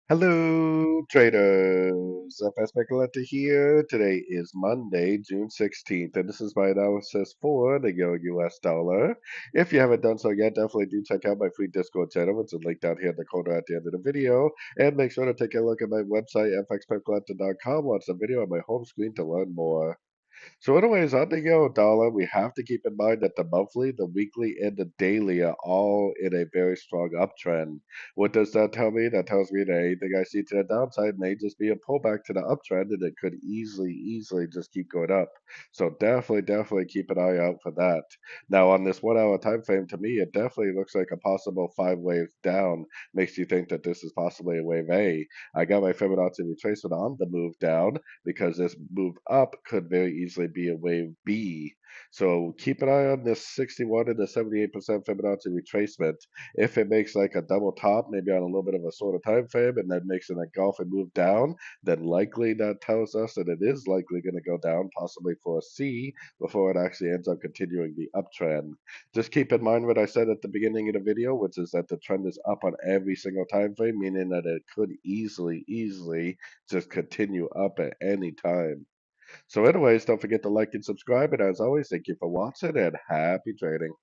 Hello, traders. FX Pip Collector here. Today is Monday, June 16th, and this is my analysis for the Euro-US dollar. If you haven't done so yet, definitely do check out my free Discord channel, which is linked down here in the corner at the end of the video. And make sure to take a look at my website, fxpipcollector.com. Watch the video on my home screen to learn more. So anyways, on the euro dollar, we have to keep in mind that the monthly, the weekly, and the daily are all in a very strong uptrend. What does that tell me? That tells me that anything I see to the downside may just be a pullback to the uptrend, and it could easily just keep going up. So definitely keep an eye out for that. Now on this 1 hour time frame, to me, it definitely looks like a possible five waves down. Makes you think that this is possibly a wave A. I got my Fibonacci retracement on the move down because this move up could very easily be a wave B. So keep an eye on this 61 and the 78% Fibonacci retracement. If it makes like a double top, maybe on a little bit of a sort of time frame, and then makes an engulfing move down, then likely that tells us that it is likely going to go down, possibly for a C, before it actually ends up continuing the uptrend. Just keep in mind what I said at the beginning of the video, which is that the trend is up on every single time frame, meaning that it could easily just continue up at any time. So anyways, don't forget to like and subscribe. And as always, thank you for watching and happy trading.